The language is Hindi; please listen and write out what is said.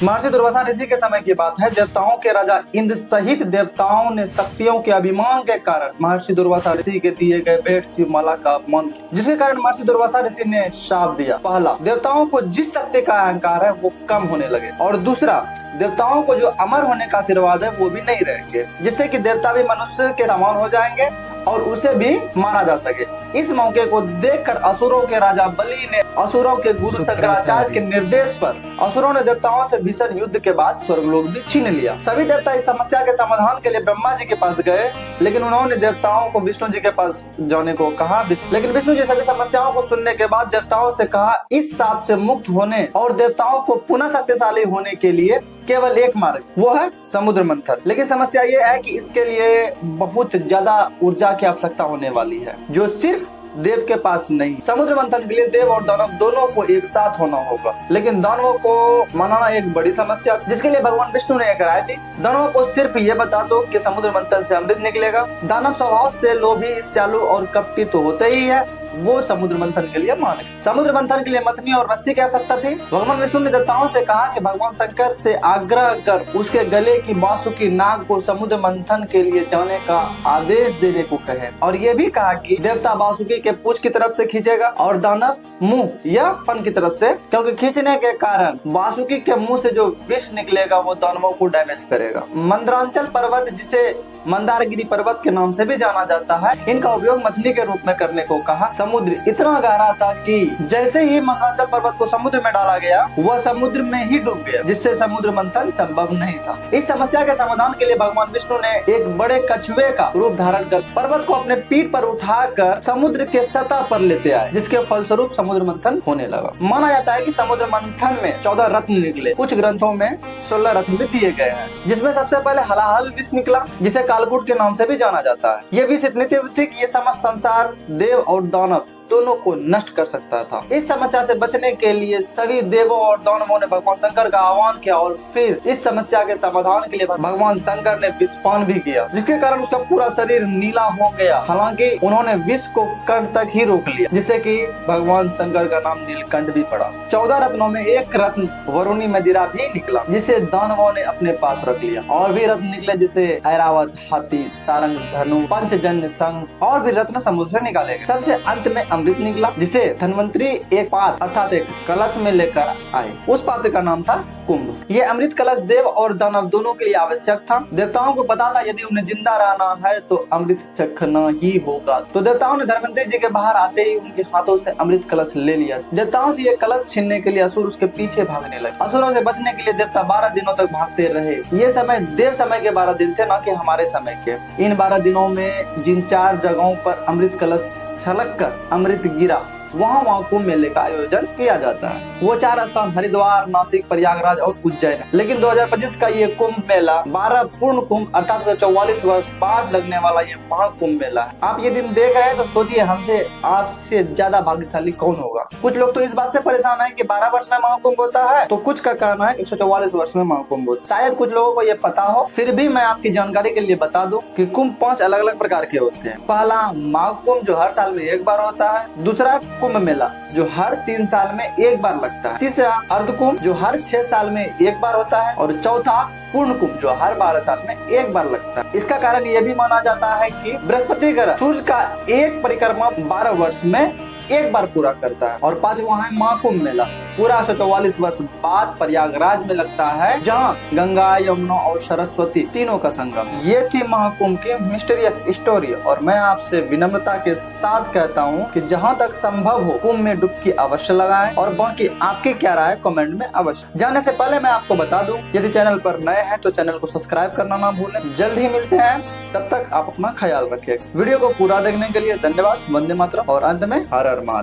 महर्षि दुर्वासा ऋषि के समय की बात है। देवताओं के राजा इंद्र सहित देवताओं ने शक्तियों के अभिमान के कारण महर्षि दुर्वासा ऋषि के दिए गए भेंट शिवमाला का अपमान किया, जिसके कारण महर्षि दुर्वासा ऋषि ने शाप दिया। पहला, देवताओं को जिस शक्ति का अहंकार है वो कम होने लगे, और दूसरा, देवताओं को जो अमर होने का आशीर्वाद है वो भी नहीं रहेंगे, जिससे कि देवता भी मनुष्य के समान हो जाएंगे और उसे भी मारा जा सके। इस मौके को देखकर असुरों के राजा बलि ने असुरों के गुरु शंकराचार्य के निर्देश पर असुरों ने देवताओं से भीषण युद्ध के बाद स्वर्गलोक भी छीन लिया। सभी देवता इस समस्या के समाधान के लिए ब्रह्मा जी के पास गए, लेकिन उन्होंने देवताओं को विष्णु जी के पास जाने को कहा। लेकिन विष्णु जी सभी समस्याओं को सुनने के बाद देवताओं से कहा, इस शाप से मुक्त होने और देवताओं को पुनः शक्तिशाली होने के लिए केवल एक मार्ग, वो है समुद्र मंथन। लेकिन समस्या ये है कि इसके लिए बहुत ज्यादा ऊर्जा की आवश्यकता होने वाली है, जो सिर्फ देव के पास नहीं। समुद्र मंथन के लिए देव और दानव दोनों को एक साथ होना होगा, लेकिन दानवों को मनाना एक बड़ी समस्या, जिसके लिए भगवान विष्णु ने एक राय दी। दानवों को सिर्फ ये बता दो कि समुद्र मंथन से अमृत निकलेगा। दानव स्वभाव से लोभी, चालू और कपटी तो होते ही है, वो समुद्र मंथन के लिए माने। समुद्र मंथन के लिए मथनी और रस्सी की आवश्यकता थी। भगवान विष्णु ने देवताओं से कहा कि भगवान शंकर से आग्रह कर उसके गले की बांसुरी नाग को समुद्र मंथन के लिए जाने का आदेश देने को कहे, और ये भी कहा कि देवता बांसुरी के पूंछ की तरफ से खींचेगा और दानव मुंह या फन की तरफ से, क्योंकि खींचने के कारण बांसुरी के मुंह से जो विष निकलेगा वो दानवों को डैमेज करेगा। मंदरांचल पर्वत, जिसे मंदारगिरी पर्वत के नाम से भी जाना जाता है, इनका उपयोग मछली के रूप में करने को कहा। समुद्र इतना गहरा था कि जैसे ही मंदरांचल पर्वत को समुद्र में डाला गया वह समुद्र में ही डूब गया, जिससे समुद्र मंथन संभव नहीं था। इस समस्या के समाधान के लिए भगवान विष्णु ने एक बड़े कछुए का रूप धारण कर पर्वत को अपने पीठ पर उठाकर समुद्र के सतह पर लेते आए, जिसके फलस्वरूप समुद्र मंथन होने लगा। माना जाता है कि समुद्र मंथन में 14 रत्न निकले। कुछ ग्रंथों में 16 रत्न भी दिए गए हैं, जिसमें सबसे पहले हलाहल विष निकला, जिसे कालकूट के नाम से भी जाना जाता है। ये विष इतनी तीव्र थी कि ये समस्त संसार, देव और दानव दोनों को नष्ट कर सकता था। इस समस्या से बचने के लिए सभी देवों और दानवों ने भगवान शंकर का आह्वान किया, और फिर इस समस्या के समाधान के लिए भगवान शंकर ने विषपान भी किया, जिसके कारण उसका पूरा शरीर नीला हो गया। हालांकि उन्होंने विष को कंठ तक ही रोक लिया, जिससे कि भगवान शंकर का नाम नीलकंठ भी पड़ा। 14 रत्नों में एक रत्न वरुणी मदिरा भी निकला, जिसे दानवों ने अपने पास रख लिया। और भी रत्न निकले, जिसे ऐरावत, हाथी, सारंग, धनु, पंचजन्य, शंख और भी रत्न समुद्र से निकाले गए। सबसे अंत में अमृत निकला, जिसे धन्वंतरी एक पात्र अर्थात एक कलश में लेकर आए। उस पात्र का नाम था कुंभ। ये अमृत कलश देव और दानव दोनों के लिए आवश्यक था। देवताओं को पता था यदि उन्हें जिंदा रहना है तो अमृत चखना ही होगा, तो देवताओं ने धन्वंतरी जी के बाहर आते ही उनके हाथों से अमृत कलश ले लिया। देवताओं से ये कलश छीनने के लिए असुर उसके पीछे भागने लगे। असुरों से बचने के लिए देवता 12 दिनों तक भागते रहे। ये समय देव समय के 12 दिन थे, न कि हमारे समय के। इन 12 दिनों में जिन 4 जगहों पर अमृत कलश छलक कर अमृत गिरा, वहाँ कुंभ मेले का आयोजन किया जाता है। वो 4 स्थान हरिद्वार, नासिक, प्रयागराज और उज्जैन है। लेकिन 2025 का ये कुंभ मेला 12 पूर्ण कुंभ अर्थात 44 वर्ष बाद लगने वाला ये महाकुंभ मेला है। आप ये दिन देख रहे हैं तो सोचिए हमसे आपसे ज्यादा भाग्यशाली कौन होगा। कुछ लोग तो इस बात से परेशान है कि 12 वर्ष में महाकुंभ होता है, तो कुछ का कहना है 144 वर्ष में महाकुंभ होता है। शायद कुछ लोगों को ये पता हो, फिर भी मैं आपकी जानकारी के लिए बता दूं कि कुंभ 5 अलग अलग प्रकार के होते हैं। पहला महाकुंभ, जो हर साल में एक बार होता है। दूसरा कुंभ मेला, जो हर 3 साल में एक बार लगता है। तीसरा अर्ध कुंभ, जो हर 6 साल में एक बार होता है। और चौथा पूर्ण कुंभ, जो हर 12 साल में एक बार लगता है। इसका कारण यह भी माना जाता है कि बृहस्पति ग्रह सूर्य का एक परिक्रमा 12 वर्ष में एक बार पूरा करता है। और 5वां है महाकुंभ मेला, पूरा 144 वर्ष बाद प्रयागराज में लगता है, जहां गंगा, यमुना और सरस्वती तीनों का संगम। ये थी महाकुंभ की मिस्टीरियस स्टोरी, और मैं आपसे विनम्रता के साथ कहता हूं कि जहां तक संभव हो कुंभ में डुबकी अवश्य लगाएं, और बाकी आपकी क्या राय कमेंट में अवश्य। जाने से पहले मैं आपको बता दूं, यदि चैनल पर नए हैं तो चैनल को सब्सक्राइब करना ना भूलें। जल्द ही मिलते हैं, तब तक आप अपना ख्याल रखें। वीडियो को पूरा देखने के लिए धन्यवाद। वंदे मातरम और अंत में हर हर महादेव।